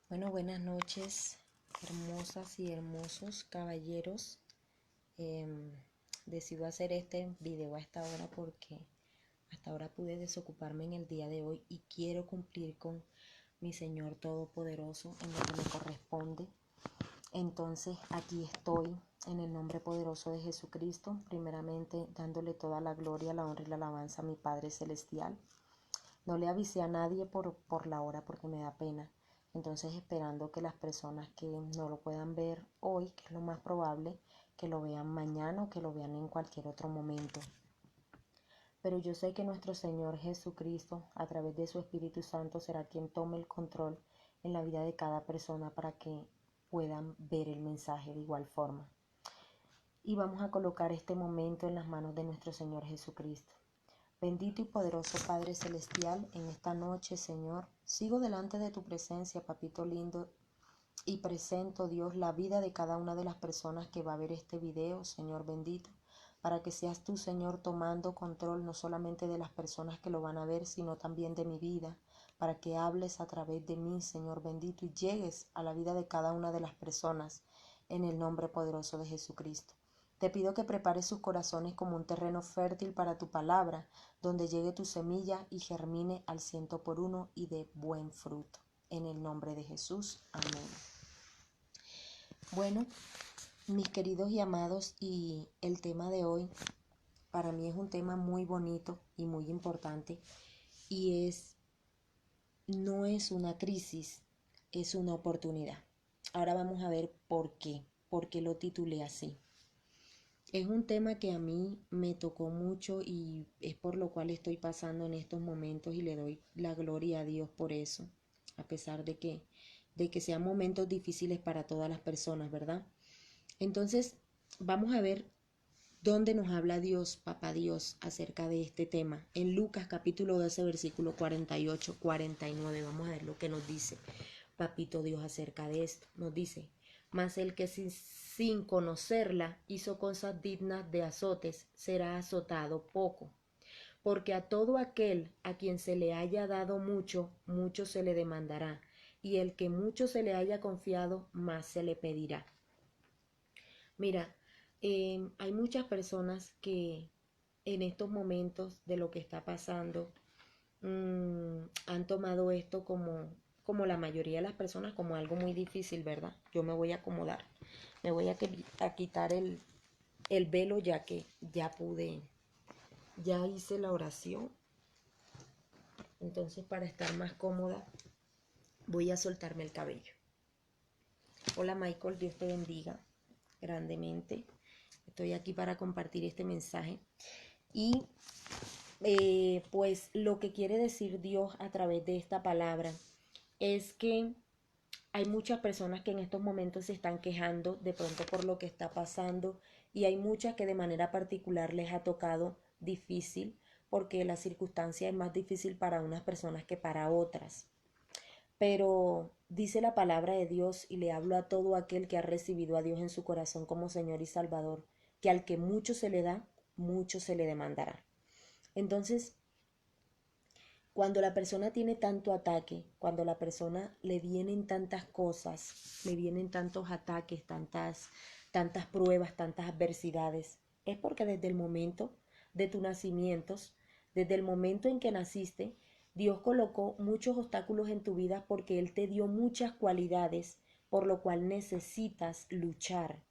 Bueno, buenas noches, hermosas y hermosos caballeros. Decido hacer este video a esta hora porque hasta ahora pude desocuparme en el día de hoy y quiero cumplir con mi Señor Todopoderoso en lo que me corresponde. Entonces aquí estoy en el nombre poderoso de Jesucristo, primeramente dándole toda la gloria, la honra y la alabanza a mi Padre Celestial. No le avisé a nadie por la hora porque me da pena. Entonces esperando que las personas que no lo puedan ver hoy, que es lo más probable, que lo vean mañana o que lo vean en cualquier otro momento. Pero yo sé que nuestro Señor Jesucristo, a través de su Espíritu Santo, será quien tome el control en la vida de cada persona para que puedan ver el mensaje de igual forma. Y vamos a colocar este momento en las manos de nuestro Señor Jesucristo. Bendito y poderoso Padre Celestial, en esta noche, Señor, sigo delante de tu presencia, Papito lindo, y presento, Dios, la vida de cada una de las personas que va a ver este video, Señor bendito, para que seas tú, Señor, tomando control no solamente de las personas que lo van a ver, sino también de mi vida, para que hables a través de mí, Señor bendito, y llegues a la vida de cada una de las personas, en el nombre poderoso de Jesucristo. Te pido que prepares sus corazones como un terreno fértil para tu palabra, donde llegue tu semilla y germine al 100 por 1 y de buen fruto. En el nombre de Jesús. Amén. Bueno, mis queridos y amados, y el tema de hoy para mí es un tema muy bonito y muy importante, y no es una crisis, es una oportunidad. Ahora vamos a ver por qué lo titulé así. Es un tema que a mí me tocó mucho y es por lo cual estoy pasando en estos momentos y le doy la gloria a Dios por eso, a pesar de que sean momentos difíciles para todas las personas, ¿verdad? Entonces, vamos a ver dónde nos habla Dios, Papá Dios, acerca de este tema. En Lucas capítulo 12, versículo 48-49, vamos a ver lo que nos dice Papito Dios acerca de esto. Nos dice: mas el que sin conocerla hizo cosas dignas de azotes, será azotado poco. Porque a todo aquel a quien se le haya dado mucho, mucho se le demandará, y el que mucho se le haya confiado, más se le pedirá. Mira, hay muchas personas que en estos momentos de lo que está pasando, han tomado esto como la mayoría de las personas, como algo muy difícil, ¿verdad? Yo me voy a acomodar, me voy a quitar el velo, ya que ya hice la oración. Entonces, para estar más cómoda, voy a soltarme el cabello. Hola Michael, Dios te bendiga grandemente. Estoy aquí para compartir este mensaje. Y pues lo que quiere decir Dios a través de esta palabra es que hay muchas personas que en estos momentos se están quejando de pronto por lo que está pasando, y hay muchas que de manera particular les ha tocado difícil porque la circunstancia es más difícil para unas personas que para otras. Pero dice la palabra de Dios, y le hablo a todo aquel que ha recibido a Dios en su corazón como Señor y Salvador, que al que mucho se le da, mucho se le demandará. Entonces, cuando la persona tiene tanto ataque, cuando a la persona le vienen tantas cosas, le vienen tantos ataques, tantas pruebas, tantas adversidades, es porque desde el momento de tu nacimiento, desde el momento en que naciste, Dios colocó muchos obstáculos en tu vida porque Él te dio muchas cualidades, por lo cual necesitas luchar.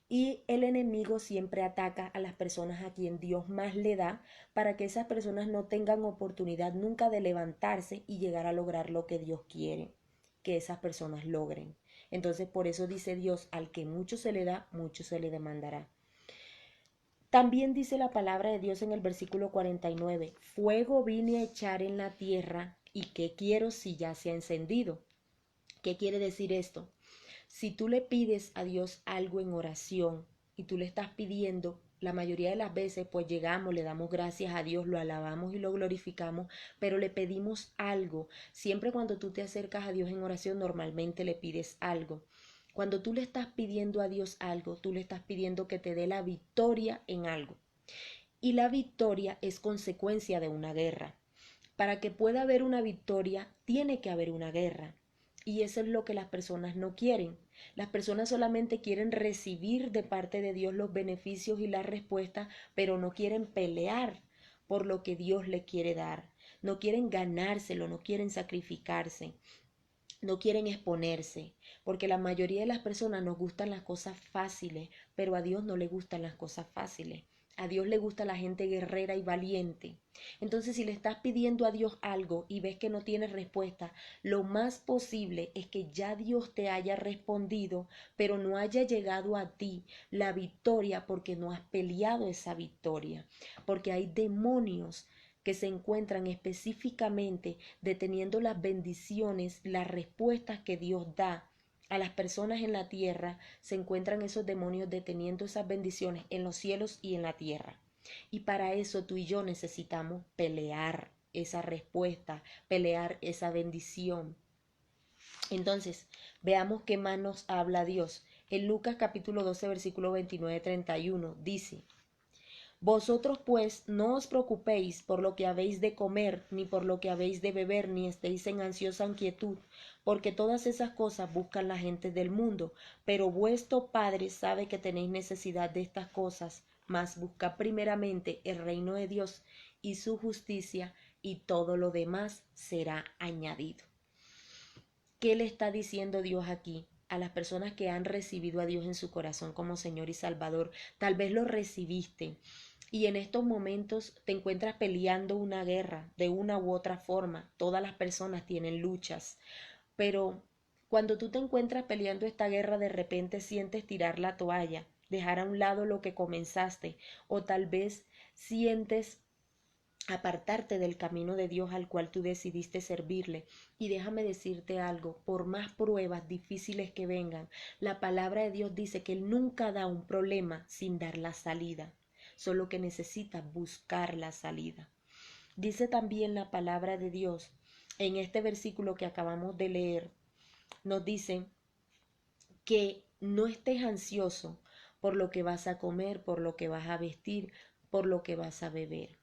Y el enemigo siempre ataca a las personas a quien Dios más le da, para que esas personas no tengan oportunidad nunca de levantarse y llegar a lograr lo que Dios quiere que esas personas logren. Entonces, por eso dice Dios: al que mucho se le da, mucho se le demandará. También dice la palabra de Dios en el versículo 49: fuego vine a echar en la tierra, y qué quiero si ya se ha encendido. ¿Qué quiere decir esto? Si tú le pides a Dios algo en oración y tú le estás pidiendo, la mayoría de las veces pues llegamos, le damos gracias a Dios, lo alabamos y lo glorificamos, pero le pedimos algo. Siempre cuando tú te acercas a Dios en oración, normalmente le pides algo. Cuando tú le estás pidiendo a Dios algo, tú le estás pidiendo que te dé la victoria en algo. Y la victoria es consecuencia de una guerra. Para que pueda haber una victoria, tiene que haber una guerra. Y eso es lo que las personas no quieren. Las personas solamente quieren recibir de parte de Dios los beneficios y las respuestas, pero no quieren pelear por lo que Dios le quiere dar. No quieren ganárselo, no quieren sacrificarse, no quieren exponerse, porque la mayoría de las personas nos gustan las cosas fáciles, pero a Dios no le gustan las cosas fáciles. A Dios le gusta la gente guerrera y valiente. Entonces, si le estás pidiendo a Dios algo y ves que no tienes respuesta, lo más posible es que ya Dios te haya respondido, pero no haya llegado a ti la victoria porque no has peleado esa victoria. Porque hay demonios que se encuentran específicamente deteniendo las bendiciones, las respuestas que Dios da a las personas en la tierra. Se encuentran esos demonios deteniendo esas bendiciones en los cielos y en la tierra. Y para eso tú y yo necesitamos pelear esa respuesta, pelear esa bendición. Entonces, veamos qué más nos habla Dios. En Lucas capítulo 12, versículo 29-31 dice: vosotros pues no os preocupéis por lo que habéis de comer, ni por lo que habéis de beber, ni estéis en ansiosa inquietud, porque todas esas cosas buscan la gente del mundo, pero vuestro Padre sabe que tenéis necesidad de estas cosas. Mas buscad primeramente el reino de Dios y su justicia, y todo lo demás será añadido. ¿Qué le está diciendo Dios aquí? A las personas que han recibido a Dios en su corazón como Señor y Salvador. Tal vez lo recibiste y en estos momentos te encuentras peleando una guerra de una u otra forma. Todas las personas tienen luchas, pero cuando tú te encuentras peleando esta guerra, de repente sientes tirar la toalla, dejar a un lado lo que comenzaste, o tal vez sientes apartarte del camino de Dios al cual tú decidiste servirle. Y déjame decirte algo, por más pruebas difíciles que vengan, la palabra de Dios dice que Él nunca da un problema sin dar la salida, solo que necesita buscar la salida. Dice también la palabra de Dios, en este versículo que acabamos de leer, nos dice que no estés ansioso por lo que vas a comer, por lo que vas a vestir, por lo que vas a beber,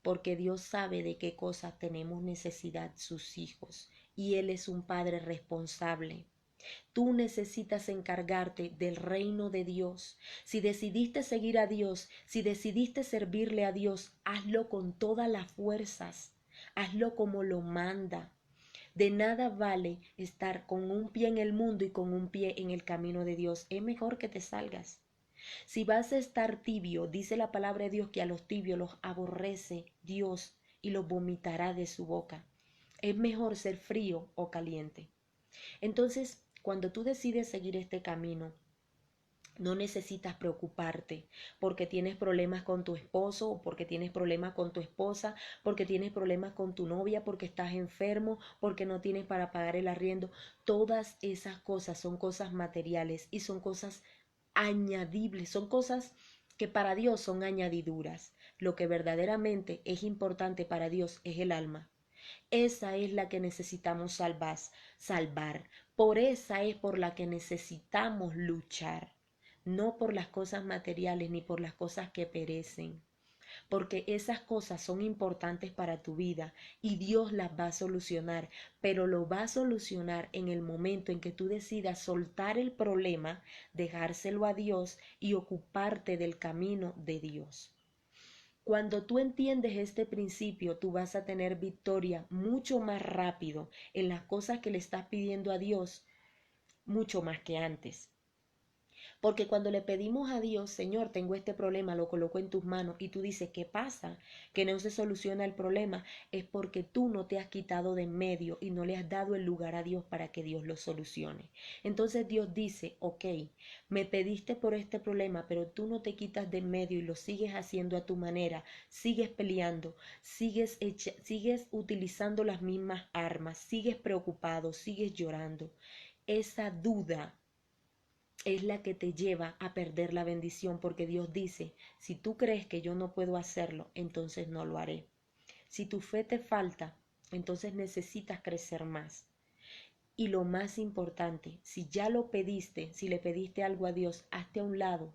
porque Dios sabe de qué cosas tenemos necesidad sus hijos, y Él es un Padre responsable. Tú necesitas encargarte del reino de Dios. Si decidiste seguir a Dios, si decidiste servirle a Dios, hazlo con todas las fuerzas, hazlo como lo manda. De nada vale estar con un pie en el mundo y con un pie en el camino de Dios. Es mejor que te salgas. Si vas a estar tibio, dice la palabra de Dios que a los tibios los aborrece Dios y los vomitará de su boca. Es mejor ser frío o caliente. Entonces, cuando tú decides seguir este camino, no necesitas preocuparte porque tienes problemas con tu esposo o porque tienes problemas con tu esposa, porque tienes problemas con tu novia, porque estás enfermo, porque no tienes para pagar el arriendo. Todas esas cosas son cosas materiales y son cosas añadibles, son cosas que para Dios son añadiduras. Lo que verdaderamente es importante para Dios es el alma. Esa es la que necesitamos salvar. Por esa es por la que necesitamos luchar, no por las cosas materiales ni por las cosas que perecen, porque esas cosas son importantes para tu vida y Dios las va a solucionar, pero lo va a solucionar en el momento en que tú decidas soltar el problema, dejárselo a Dios y ocuparte del camino de Dios. Cuando tú entiendes este principio, tú vas a tener victoria mucho más rápido en las cosas que le estás pidiendo a Dios, mucho más que antes. Porque cuando le pedimos a Dios, Señor, tengo este problema, lo coloco en tus manos, y tú dices, ¿qué pasa? Que no se soluciona el problema, es porque tú no te has quitado de en medio y no le has dado el lugar a Dios para que Dios lo solucione. Entonces Dios dice, ok, me pediste por este problema, pero tú no te quitas de en medio y lo sigues haciendo a tu manera, sigues peleando, sigues utilizando las mismas armas, sigues preocupado, sigues llorando. Esa duda es la que te lleva a perder la bendición, porque Dios dice, si tú crees que yo no puedo hacerlo, entonces no lo haré. Si tu fe te falta, entonces necesitas crecer más. Y lo más importante, si ya lo pediste, si le pediste algo a Dios, hazte a un lado,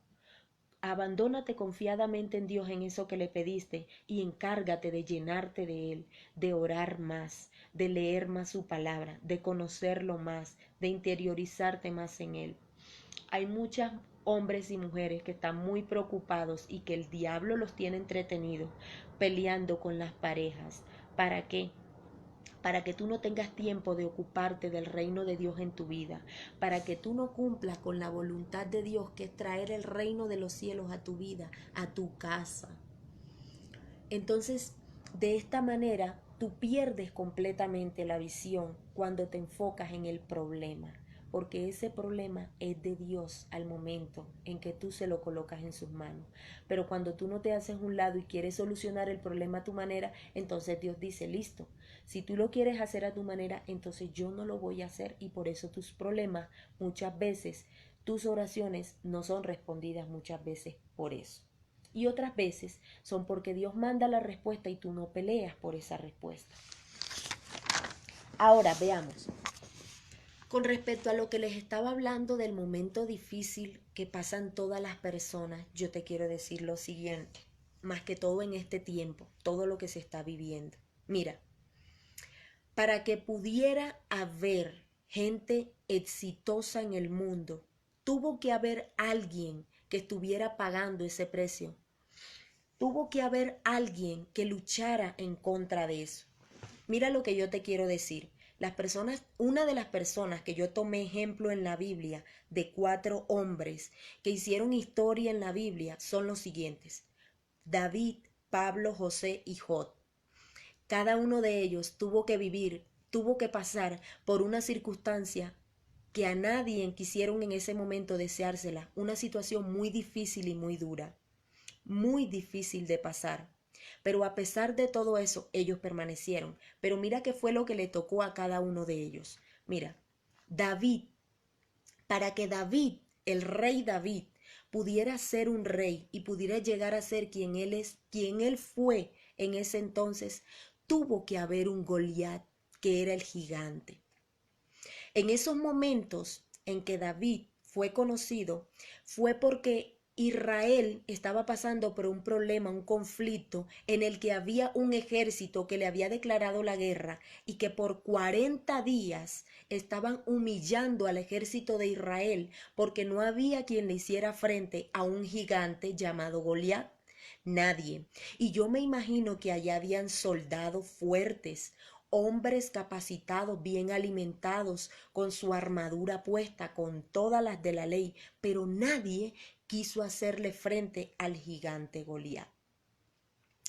Abandónate confiadamente en Dios en eso que le pediste y encárgate de llenarte de Él, de orar más, de leer más su palabra, de conocerlo más, de interiorizarte más en Él. Hay muchos hombres y mujeres que están muy preocupados y que el diablo los tiene entretenidos peleando con las parejas. ¿Para qué? Para que tú no tengas tiempo de ocuparte del reino de Dios en tu vida, para que tú no cumplas con la voluntad de Dios, que es traer el reino de los cielos a tu vida, a tu casa. Entonces, de esta manera, tú pierdes completamente la visión cuando te enfocas en el problema, porque ese problema es de Dios al momento en que tú se lo colocas en sus manos. Pero cuando tú no te haces un lado y quieres solucionar el problema a tu manera, entonces Dios dice, listo, si tú lo quieres hacer a tu manera, entonces yo no lo voy a hacer, y por eso tus problemas muchas veces, tus oraciones no son respondidas muchas veces por eso. Y otras veces son porque Dios manda la respuesta y tú no peleas por esa respuesta. Ahora veamos. Con respecto a lo que les estaba hablando del momento difícil que pasan todas las personas, yo te quiero decir lo siguiente, más que todo en este tiempo, todo lo que se está viviendo. Mira, para que pudiera haber gente exitosa en el mundo, tuvo que haber alguien que estuviera pagando ese precio. Tuvo que haber alguien que luchara en contra de eso. Mira lo que yo te quiero decir. Una de las personas que yo tomé ejemplo en la Biblia, de 4 hombres que hicieron historia en la Biblia, son los siguientes: David, Pablo, José y Job. Cada uno de ellos tuvo que pasar por una circunstancia que a nadie quisieron en ese momento deseársela, una situación muy difícil y muy dura, muy difícil de pasar. Pero a pesar de todo eso, ellos permanecieron. Pero mira qué fue lo que le tocó a cada uno de ellos. Mira, David, para que David, el rey David, pudiera ser un rey y pudiera llegar a ser quien él es, quien él fue en ese entonces, tuvo que haber un Goliat, que era el gigante. En esos momentos en que David fue conocido, fue porque Israel estaba pasando por un problema, un conflicto en el que había un ejército que le había declarado la guerra y que por 40 días estaban humillando al ejército de Israel porque no había quien le hiciera frente a un gigante llamado Goliat. Nadie. Y yo me imagino que allá habían soldados fuertes, hombres capacitados, bien alimentados, con su armadura puesta, con todas las de la ley, pero nadie quiso hacerle frente al gigante Goliat.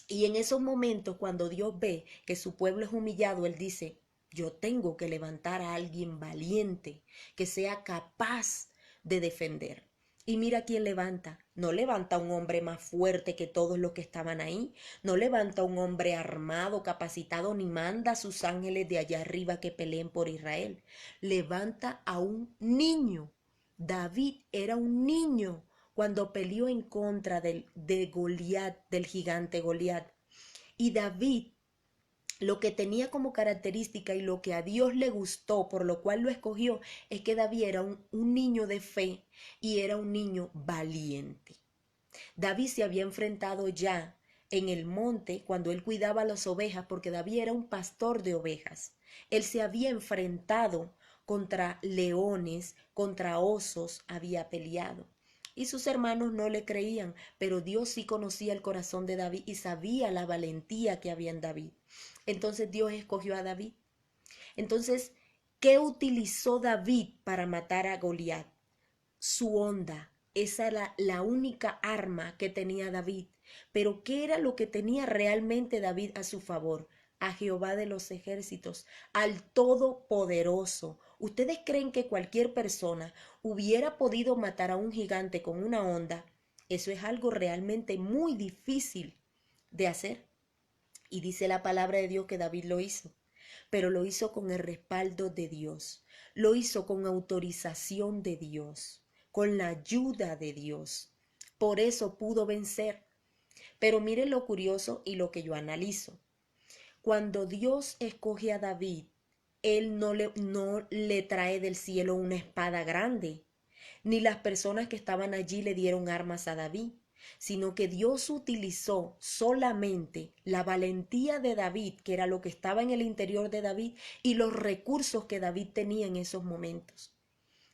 Y en esos momentos, cuando Dios ve que su pueblo es humillado, Él dice, yo tengo que levantar a alguien valiente, que sea capaz de defender. Y mira quién levanta. No levanta a un hombre más fuerte que todos los que estaban ahí. No levanta a un hombre armado, capacitado, ni manda a sus ángeles de allá arriba que peleen por Israel. Levanta a un niño. David era un niño cuando peleó en contra de Goliat, del gigante Goliat. Y David, lo que tenía como característica y lo que a Dios le gustó, por lo cual lo escogió, es que David era un niño de fe y era un niño valiente. David se había enfrentado ya en el monte cuando él cuidaba las ovejas, porque David era un pastor de ovejas. Él se había enfrentado contra leones, contra osos, había peleado. Y sus hermanos no le creían, pero Dios sí conocía el corazón de David y sabía la valentía que había en David. Entonces Dios escogió a David. Entonces, ¿qué utilizó David para matar a Goliat? Su onda. Esa era la única arma que tenía David. Pero ¿qué era lo que tenía realmente David a su favor? A Jehová de los ejércitos, al Todopoderoso. ¿Ustedes creen que cualquier persona hubiera podido matar a un gigante con una onda? Eso es algo realmente muy difícil de hacer. Y dice la palabra de Dios que David lo hizo, pero lo hizo con el respaldo de Dios, lo hizo con autorización de Dios, con la ayuda de Dios. Por eso pudo vencer. Pero miren lo curioso y lo que yo analizo. Cuando Dios escoge a David, Él no le trae del cielo una espada grande, ni las personas que estaban allí le dieron armas a David. sino que Dios utilizó solamente la valentía de David, que era lo que estaba en el interior de David, y los recursos que David tenía en esos momentos.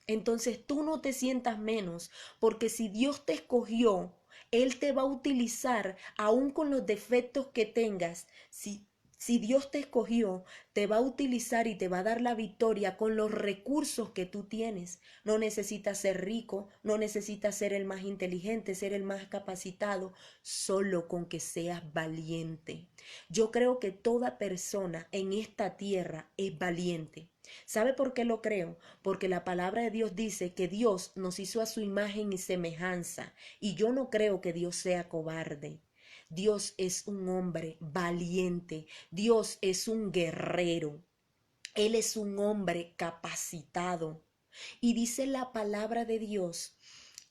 Entonces tú no te sientas menos, porque si Dios te escogió, Él te va a utilizar aún con los defectos que tengas. Si Dios te escogió, te va a utilizar y te va a dar la victoria con los recursos que tú tienes. No necesitas ser rico, no necesitas ser el más inteligente, ser el más capacitado, solo con que seas valiente. Yo creo que toda persona en esta tierra es valiente. ¿Sabe por qué lo creo? Porque la palabra de Dios dice que Dios nos hizo a su imagen y semejanza, y yo no creo que Dios sea cobarde. Dios es un hombre valiente, Dios es un guerrero, Él es un hombre capacitado. Y dice la palabra de Dios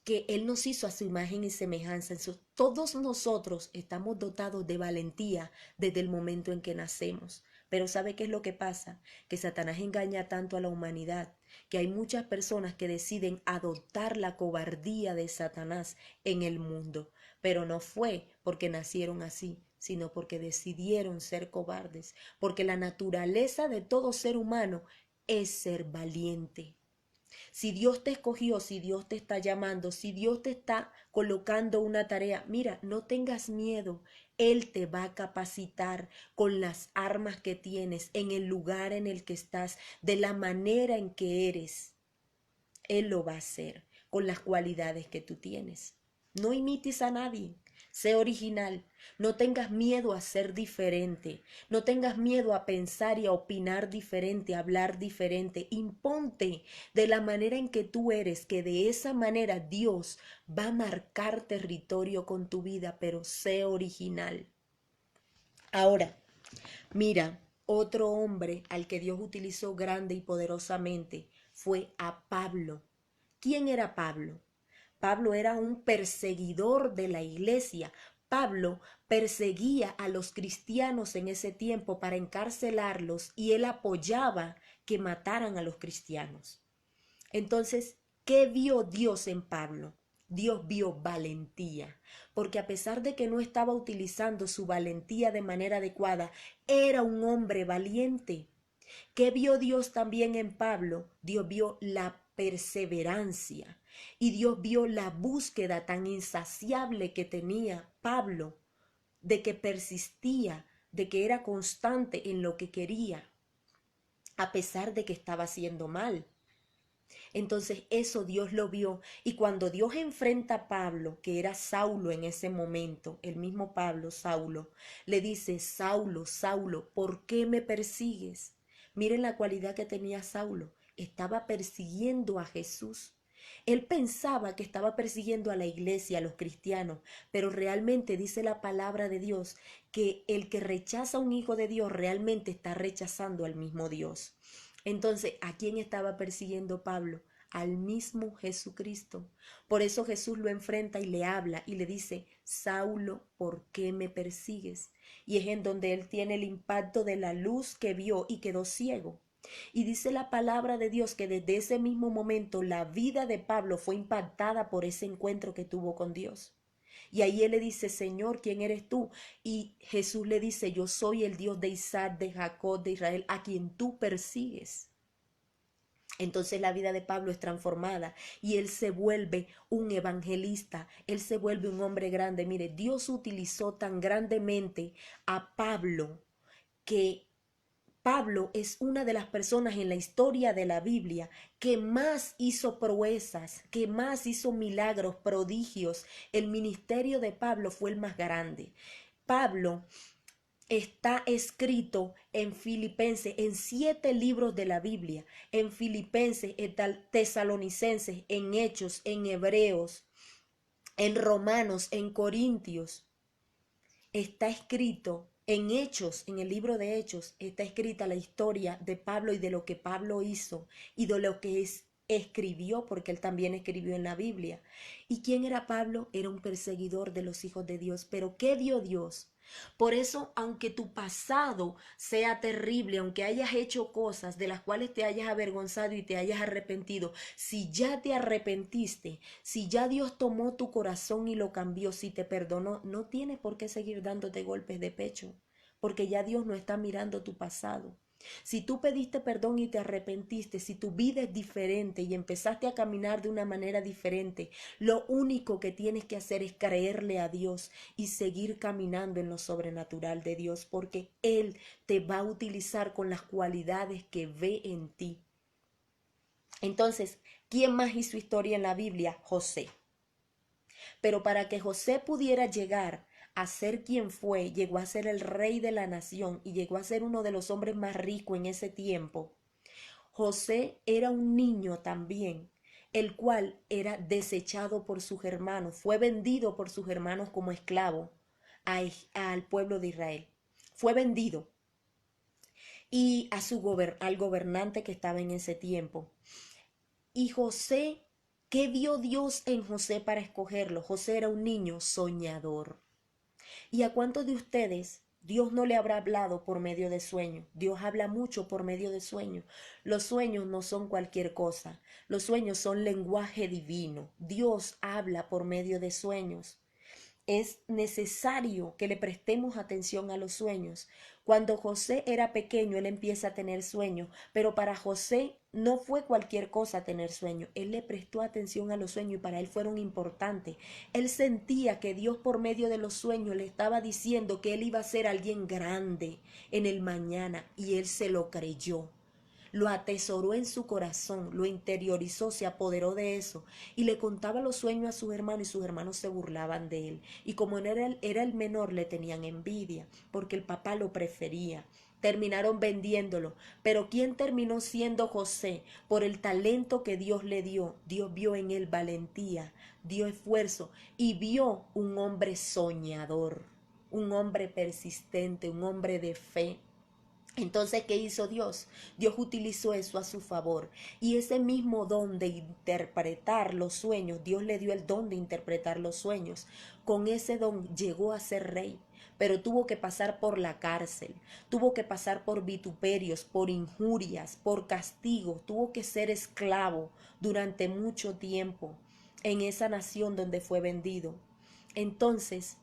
que Él nos hizo a su imagen y semejanza. Todos nosotros estamos dotados de valentía desde el momento en que nacemos. Pero ¿sabe qué es lo que pasa? Que Satanás engaña tanto a la humanidad, que hay muchas personas que deciden adoptar la cobardía de Satanás en el mundo. Pero no fue porque nacieron así, sino porque decidieron ser cobardes, porque la naturaleza de todo ser humano es ser valiente. Si Dios te escogió, si Dios te está llamando, si Dios te está colocando una tarea, mira, no tengas miedo. Él te va a capacitar con las armas que tienes, en el lugar en el que estás, de la manera en que eres. Él lo va a hacer con las cualidades que tú tienes. No imites a nadie. Sé original. No tengas miedo a ser diferente. No tengas miedo a pensar y a opinar diferente, a hablar diferente. Imponte de la manera en que tú eres, que de esa manera Dios va a marcar territorio con tu vida, pero sé original. Ahora, mira, otro hombre al que Dios utilizó grande y poderosamente fue a Pablo. ¿Quién era Pablo? Pablo era un perseguidor de la iglesia. Pablo perseguía a los cristianos en ese tiempo para encarcelarlos y él apoyaba que mataran a los cristianos. Entonces, ¿qué vio Dios en Pablo? Dios vio valentía, porque a pesar de que no estaba utilizando su valentía de manera adecuada, era un hombre valiente. ¿Qué vio Dios también en Pablo? Dios vio la perseverancia y Dios vio la búsqueda tan insaciable que tenía Pablo, de que persistía, de que era constante en lo que quería, a pesar de que estaba haciendo mal. Entonces eso Dios lo vio, y cuando Dios enfrenta a Pablo, que era Saulo en ese momento, el mismo Pablo, Saulo, le dice: Saulo, Saulo, ¿por qué me persigues? Miren la cualidad que tenía Saulo, estaba persiguiendo a Jesús. Él pensaba que estaba persiguiendo a la iglesia, a los cristianos, pero realmente dice la palabra de Dios que el que rechaza a un hijo de Dios realmente está rechazando al mismo Dios. Entonces, ¿a quién estaba persiguiendo Pablo? Al mismo Jesucristo. Por eso Jesús lo enfrenta y le habla y le dice: Saulo, ¿por qué me persigues? Y es en donde él tiene el impacto de la luz que vio y quedó ciego. Y dice la palabra de Dios que desde ese mismo momento la vida de Pablo fue impactada por ese encuentro que tuvo con Dios. Y ahí él le dice: Señor, ¿quién eres tú? Y Jesús le dice: yo soy el Dios de Isaac, de Jacob, de Israel, a quien tú persigues. Entonces la vida de Pablo es transformada y él se vuelve un evangelista, él se vuelve un hombre grande. Mire, Dios utilizó tan grandemente a Pablo que Pablo es una de las personas en la historia de la Biblia que más hizo proezas, que más hizo milagros, prodigios. El ministerio de Pablo fue el más grande. Pablo está escrito en Filipenses, en 7 libros de la Biblia, en Filipenses, en Tesalonicenses, en Hechos, en Hebreos, en Romanos, en Corintios. Está escrito en Hechos, en el libro de Hechos, está escrita la historia de Pablo y de lo que Pablo hizo y de lo que escribió, porque él también escribió en la Biblia. ¿Y quién era Pablo? Era un perseguidor de los hijos de Dios. Pero ¿qué vio Dios? Por eso, aunque tu pasado sea terrible, aunque hayas hecho cosas de las cuales te hayas avergonzado y te hayas arrepentido, si ya te arrepentiste, si ya Dios tomó tu corazón y lo cambió, si te perdonó, no tienes por qué seguir dándote golpes de pecho, porque ya Dios no está mirando tu pasado. Si tú pediste perdón y te arrepentiste, si tu vida es diferente y empezaste a caminar de una manera diferente, lo único que tienes que hacer es creerle a Dios y seguir caminando en lo sobrenatural de Dios, porque Él te va a utilizar con las cualidades que ve en ti. Entonces, ¿quién más hizo historia en la Biblia? José. Pero para que José pudiera llegar a ser quien fue, llegó a ser el rey de la nación y llegó a ser uno de los hombres más ricos en ese tiempo. José era un niño también, el cual era desechado por sus hermanos, fue vendido por sus hermanos como esclavo al pueblo de Israel. Fue vendido y al gobernante que estaba en ese tiempo. Y José, ¿qué vio Dios en José para escogerlo? José era un niño soñador. ¿Y a cuántos de ustedes Dios no le habrá hablado por medio de sueños? Dios habla mucho por medio de sueños. Los sueños no son cualquier cosa. Los sueños son lenguaje divino. Dios habla por medio de sueños. Es necesario que le prestemos atención a los sueños. Cuando José era pequeño, él empieza a tener sueños, pero para José no fue cualquier cosa tener sueños. Él le prestó atención a los sueños y para él fueron importantes. Él sentía que Dios por medio de los sueños le estaba diciendo que él iba a ser alguien grande en el mañana y él se lo creyó. Lo atesoró en su corazón, lo interiorizó, se apoderó de eso y le contaba los sueños a sus hermanos y sus hermanos se burlaban de él. Y como era el menor, le tenían envidia porque el papá lo prefería. Terminaron vendiéndolo. Pero ¿quién terminó siendo José? Por el talento que Dios le dio. Dios vio en él valentía, dio esfuerzo y vio un hombre soñador, un hombre persistente, un hombre de fe. Entonces, ¿qué hizo Dios? Dios utilizó eso a su favor. Y ese mismo don de interpretar los sueños, Dios le dio el don de interpretar los sueños. Con ese don llegó a ser rey, pero tuvo que pasar por la cárcel, tuvo que pasar por vituperios, por injurias, por castigos, tuvo que ser esclavo durante mucho tiempo en esa nación donde fue vendido. Entonces,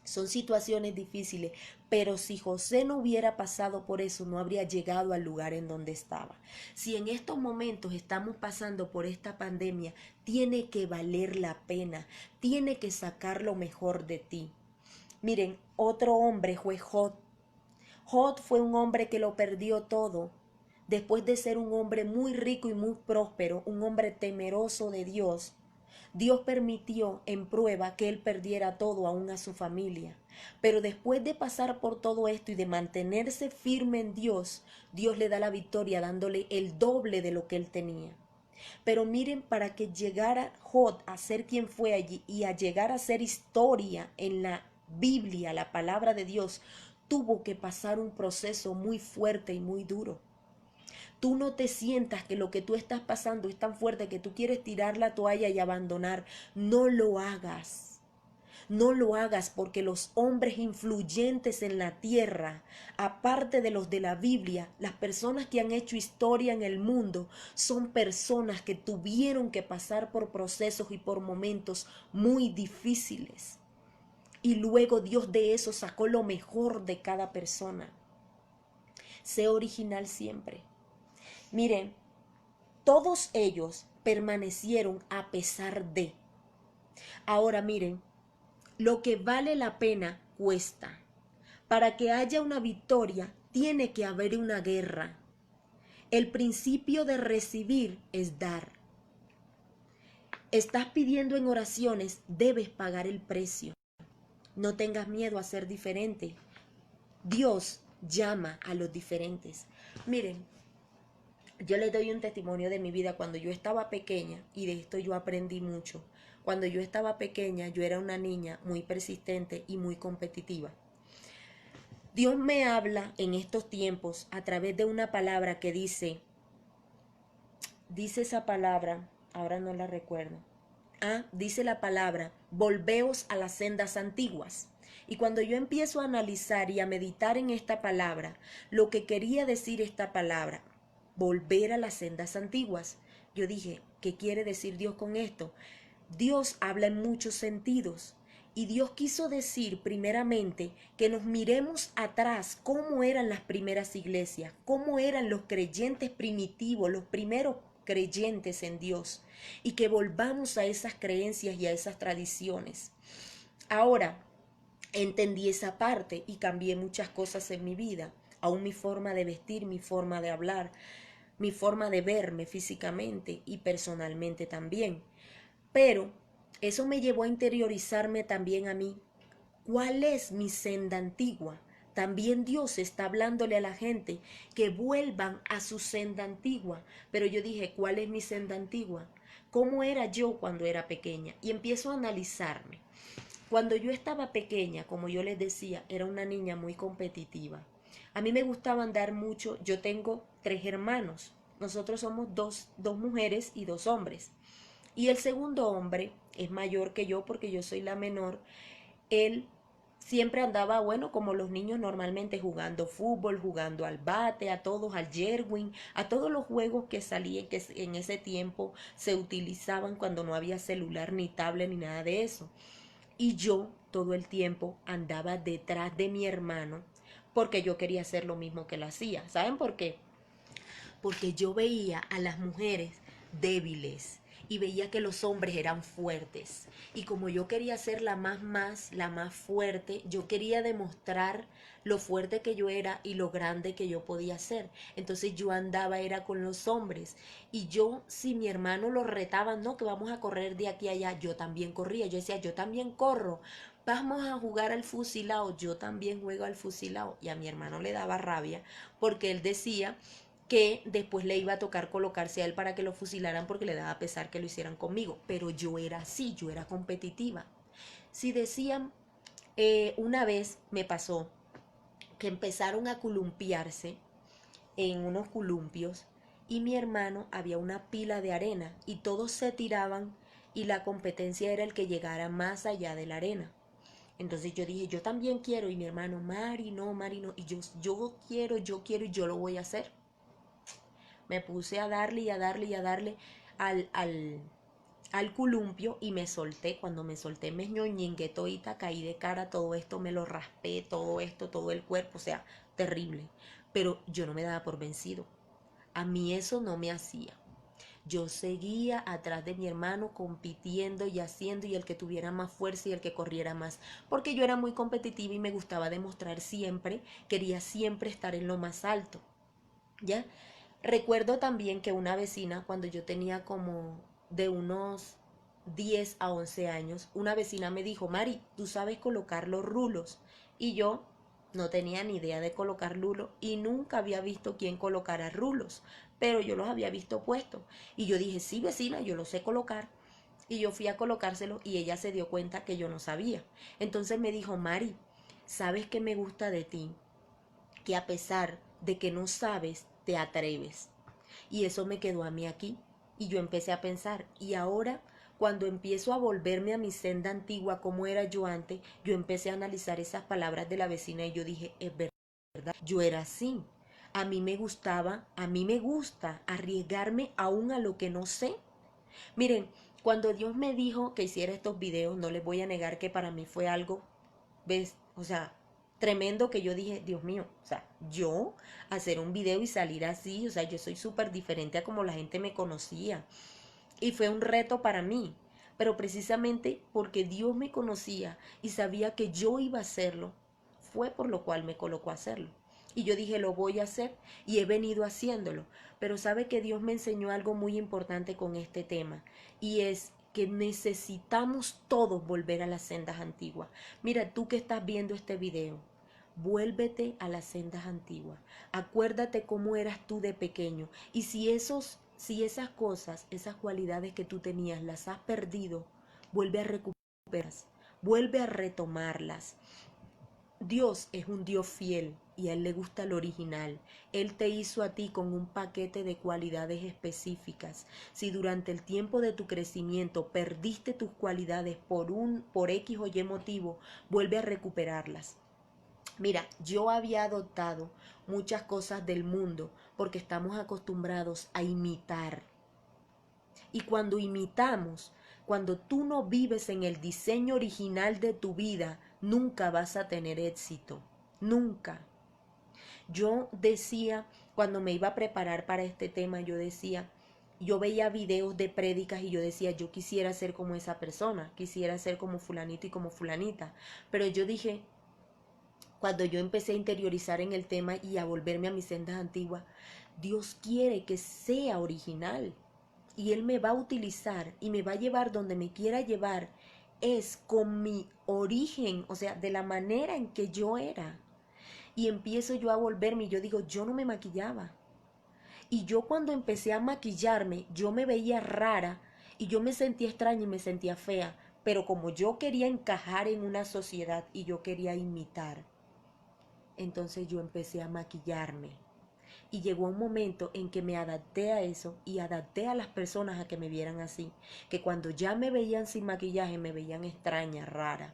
son situaciones difíciles, pero si José no hubiera pasado por eso, no habría llegado al lugar en donde estaba. Si en estos momentos estamos pasando por esta pandemia, tiene que valer la pena, tiene que sacar lo mejor de ti. Miren, otro hombre fue Jod. Jod fue un hombre que lo perdió todo. Después de ser un hombre muy rico y muy próspero, un hombre temeroso de Dios, Dios permitió en prueba que él perdiera todo, aún a su familia. Pero después de pasar por todo esto y de mantenerse firme en Dios, Dios le da la victoria dándole el doble de lo que él tenía. Pero miren, para que llegara Jod a ser quien fue allí y a llegar a ser historia en la Biblia, la palabra de Dios, tuvo que pasar un proceso muy fuerte y muy duro. Tú no te sientas que lo que tú estás pasando es tan fuerte que tú quieres tirar la toalla y abandonar. No lo hagas. No lo hagas porque los hombres influyentes en la tierra, aparte de los de la Biblia, las personas que han hecho historia en el mundo, son personas que tuvieron que pasar por procesos y por momentos muy difíciles. Y luego Dios de eso sacó lo mejor de cada persona. Sé original siempre. Miren, todos ellos permanecieron a pesar de. Ahora miren, lo que vale la pena cuesta. Para que haya una victoria, tiene que haber una guerra. El principio de recibir es dar. Estás pidiendo en oraciones, debes pagar el precio. No tengas miedo a ser diferente. Dios llama a los diferentes. Miren, yo les doy un testimonio de mi vida cuando yo estaba pequeña y de esto yo aprendí mucho. Cuando yo estaba pequeña, yo era una niña muy persistente y muy competitiva. Dios me habla en estos tiempos a través de una palabra que dice esa palabra, ahora no la recuerdo. Dice la palabra, volveos a las sendas antiguas. Y cuando yo empiezo a analizar y a meditar en esta palabra, lo que quería decir esta palabra, volver a las sendas antiguas, yo dije, ¿qué quiere decir Dios con esto? Dios habla en muchos sentidos. Y Dios quiso decir primeramente que nos miremos atrás cómo eran las primeras iglesias, cómo eran los creyentes primitivos, los primeros creyentes en Dios, y que volvamos a esas creencias y a esas tradiciones. Ahora, entendí esa parte y cambié muchas cosas en mi vida, aún mi forma de vestir, mi forma de hablar, mi forma de verme físicamente y personalmente también. Pero eso me llevó a interiorizarme también a mí. ¿Cuál es mi senda antigua? También Dios está hablándole a la gente que vuelvan a su senda antigua. Pero yo dije, ¿cuál es mi senda antigua? ¿Cómo era yo cuando era pequeña? Y empiezo a analizarme. Cuando yo estaba pequeña, como yo les decía, era una niña muy competitiva. A mí me gustaba andar mucho. Yo tengo 3 hermanos. Nosotros somos dos mujeres y 2 hombres. Y el segundo hombre es mayor que yo porque yo soy la menor. Él siempre andaba, bueno, como los niños normalmente jugando fútbol, jugando al bate, a todos, al yerwin, a todos los juegos que salían, que en ese tiempo se utilizaban cuando no había celular, ni tablet, ni nada de eso. Y yo todo el tiempo andaba detrás de mi hermano porque yo quería hacer lo mismo que él hacía. ¿Saben por qué? Porque yo veía a las mujeres débiles y veía que los hombres eran fuertes. Y como yo quería ser la más fuerte, yo quería demostrar lo fuerte que yo era y lo grande que yo podía ser. Entonces yo andaba era con los hombres. Y yo, si mi hermano lo retaba, no, que vamos a correr de aquí a allá, yo también corría. Yo decía, yo también corro. Vamos a jugar al fusilado, yo también juego al fusilado. Y a mi hermano le daba rabia porque él decía que después le iba a tocar colocarse a él para que lo fusilaran porque le daba pesar que lo hicieran conmigo. Pero yo era así, yo era competitiva. Si decían, una vez me pasó que empezaron a columpiarse en unos columpios y mi hermano había una pila de arena y todos se tiraban y la competencia era el que llegara más allá de la arena. Entonces yo dije, yo también quiero y mi hermano, Mari, no, y yo quiero y yo lo voy a hacer. Me puse a darle y a darle y a darle al columpio y me solté. Cuando me solté me ñoñingué todita, caí de cara, todo esto me lo raspé, todo esto, todo el cuerpo, o sea, terrible. Pero yo no me daba por vencido. A mí eso no me hacía. Yo seguía atrás de mi hermano compitiendo y haciendo y el que tuviera más fuerza y el que corriera más. Porque yo era muy competitiva y me gustaba demostrar siempre, quería siempre estar en lo más alto. ¿Ya? Recuerdo también que una vecina, cuando yo tenía como de unos 10 a 11 años, una vecina me dijo, Mari, ¿tú sabes colocar los rulos? Y yo no tenía ni idea de colocar rulos y nunca había visto quién colocara rulos, pero yo los había visto puestos. Y yo dije, sí, vecina, yo los sé colocar. Y yo fui a colocárselo y ella se dio cuenta que yo no sabía. Entonces me dijo, Mari, ¿sabes qué me gusta de ti? Que a pesar de que no sabes, te atreves. Y eso me quedó a mí aquí. Y yo empecé a pensar, y ahora, cuando empiezo a volverme a mi senda antigua como era yo antes, yo empecé a analizar esas palabras de la vecina y yo dije, es verdad, yo era así. A mí me gustaba, a mí me gusta arriesgarme aún a lo que no sé. Miren, cuando Dios me dijo que hiciera estos videos, no les voy a negar que para mí fue algo, ¿ves? O sea, tremendo que yo dije, Dios mío, o sea, yo hacer un video y salir así, o sea, yo soy súper diferente a como la gente me conocía. Y fue un reto para mí, pero precisamente porque Dios me conocía y sabía que yo iba a hacerlo, fue por lo cual me colocó a hacerlo. Y yo dije, lo voy a hacer y he venido haciéndolo. Pero sabe que Dios me enseñó algo muy importante con este tema y es que necesitamos todos volver a las sendas antiguas. Mira, tú que estás viendo este video, vuélvete a las sendas antiguas. Acuérdate cómo eras tú de pequeño. Y si esas cosas, esas cualidades que tú tenías, las has perdido, vuelve a recuperarlas, vuelve a retomarlas. Dios es un Dios fiel. y a Él le gusta lo original. Él te hizo a ti con un paquete de cualidades específicas. Si durante el tiempo de tu crecimiento perdiste tus cualidades por X o Y motivo, vuelve a recuperarlas. Mira, yo había adoptado muchas cosas del mundo porque estamos acostumbrados a imitar. Y cuando imitamos, cuando tú no vives en el diseño original de tu vida, nunca vas a tener éxito. Nunca. Yo decía, cuando me iba a preparar para este tema, yo veía videos de prédicas y yo decía, yo quisiera ser como esa persona, quisiera ser como fulanito y como fulanita. Pero yo dije, cuando yo empecé a interiorizar en el tema y a volverme a mis sendas antiguas, Dios quiere que sea original y Él me va a utilizar y me va a llevar donde me quiera llevar, es con mi origen, o sea, de la manera en que yo era. Y empiezo yo a volverme y yo digo, yo no me maquillaba. Y yo cuando empecé a maquillarme, yo me veía rara y yo me sentía extraña y me sentía fea. Pero como yo quería encajar en una sociedad y yo quería imitar, entonces yo empecé a maquillarme. Y llegó un momento en que me adapté a eso y adapté a las personas a que me vieran así. Que cuando ya me veían sin maquillaje me veían extraña, rara.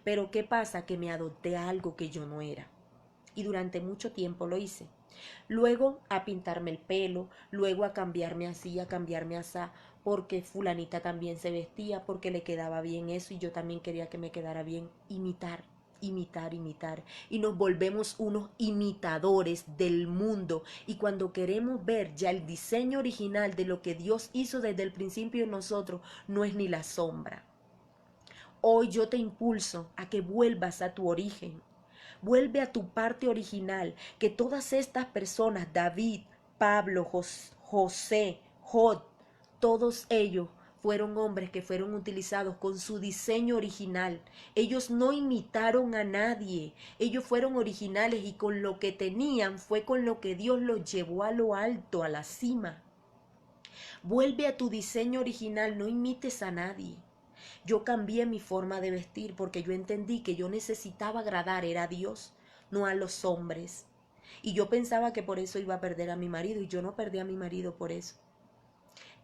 Pero ¿qué pasa? Que me adopté a algo que yo no era. Y durante mucho tiempo lo hice. Luego a pintarme el pelo, luego a cambiarme así, a cambiarme así, porque fulanita también se vestía, porque le quedaba bien eso y yo también quería que me quedara bien. Imitar, imitar, imitar. Y nos volvemos unos imitadores del mundo. Y cuando queremos ver ya el diseño original de lo que Dios hizo desde el principio en nosotros, no es ni la sombra. Hoy yo te impulso a que vuelvas a tu origen. Vuelve a tu parte original, que todas estas personas, David, Pablo, José, Jod, todos ellos fueron hombres que fueron utilizados con su diseño original. Ellos no imitaron a nadie, ellos fueron originales y con lo que tenían fue con lo que Dios los llevó a lo alto, a la cima. Vuelve a tu diseño original, no imites a nadie. Yo cambié mi forma de vestir porque yo entendí que yo necesitaba agradar era a Dios, no a los hombres. Y yo pensaba que por eso iba a perder a mi marido y yo no perdí a mi marido por eso.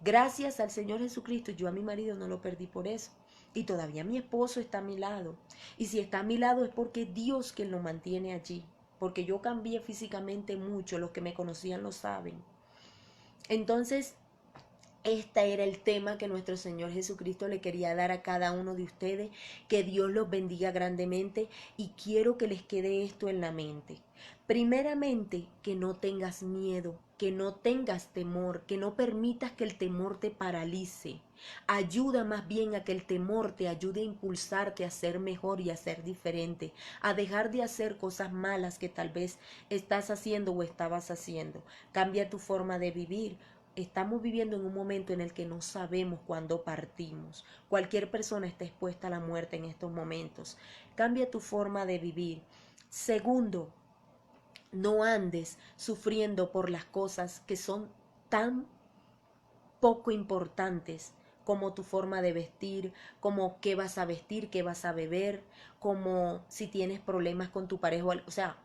Gracias al Señor Jesucristo, yo a mi marido no lo perdí por eso. Y todavía mi esposo está a mi lado. Y si está a mi lado es porque Dios quien lo mantiene allí. Porque yo cambié físicamente mucho, los que me conocían lo saben. Entonces, este era el tema que nuestro Señor Jesucristo le quería dar a cada uno de ustedes. Que Dios los bendiga grandemente y quiero que les quede esto en la mente. Primeramente, que no tengas miedo, que no tengas temor, que no permitas que el temor te paralice. Ayuda más bien a que el temor te ayude a impulsarte a ser mejor y a ser diferente, a dejar de hacer cosas malas que tal vez estás haciendo o estabas haciendo. Cambia tu forma de vivir. Estamos viviendo en un momento en el que no sabemos cuándo partimos. Cualquier persona está expuesta a la muerte en estos momentos. Cambia tu forma de vivir. Segundo, no andes sufriendo por las cosas que son tan poco importantes como tu forma de vestir, como qué vas a vestir, qué vas a beber, como si tienes problemas con tu pareja, o sea,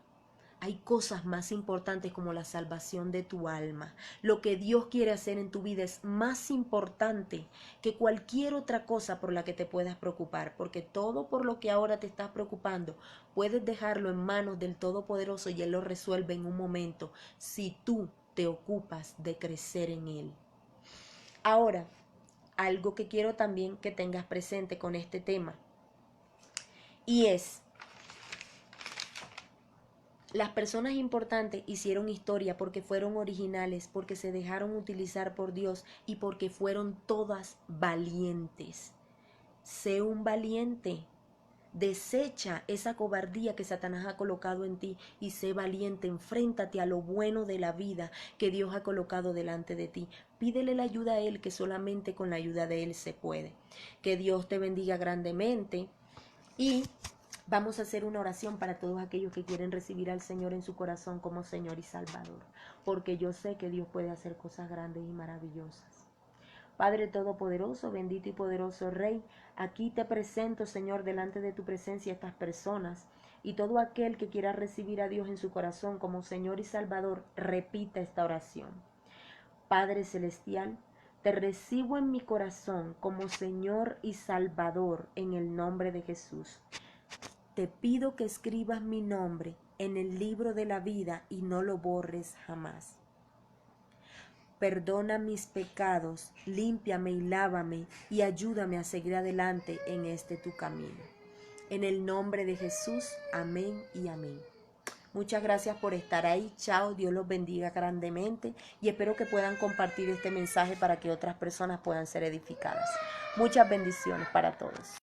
hay cosas más importantes como la salvación de tu alma. Lo que Dios quiere hacer en tu vida es más importante que cualquier otra cosa por la que te puedas preocupar, porque todo por lo que ahora te estás preocupando, puedes dejarlo en manos del Todopoderoso y Él lo resuelve en un momento si tú te ocupas de crecer en Él. Ahora, algo que quiero también que tengas presente con este tema, y es las personas importantes hicieron historia porque fueron originales, porque se dejaron utilizar por Dios y porque fueron todas valientes. Sé un valiente. Desecha esa cobardía que Satanás ha colocado en ti y sé valiente. Enfréntate a lo bueno de la vida que Dios ha colocado delante de ti. Pídele la ayuda a Él, que solamente con la ayuda de Él se puede. Que Dios te bendiga grandemente y vamos a hacer una oración para todos aquellos que quieren recibir al Señor en su corazón como Señor y Salvador, porque yo sé que Dios puede hacer cosas grandes y maravillosas. Padre Todopoderoso, bendito y poderoso Rey, aquí te presento, Señor, delante de tu presencia estas personas Y todo aquel que quiera recibir a Dios en su corazón como Señor y Salvador, repita esta oración. Padre Celestial, te recibo en mi corazón como Señor y Salvador en el nombre de Jesús. Te pido que escribas mi nombre en el libro de la vida y no lo borres jamás. Perdona mis pecados, límpiame y lávame y ayúdame a seguir adelante en este tu camino. En el nombre de Jesús, amén y amén. Muchas gracias por estar ahí. Chao, Dios los bendiga grandemente y espero que puedan compartir este mensaje para que otras personas puedan ser edificadas. Muchas bendiciones para todos.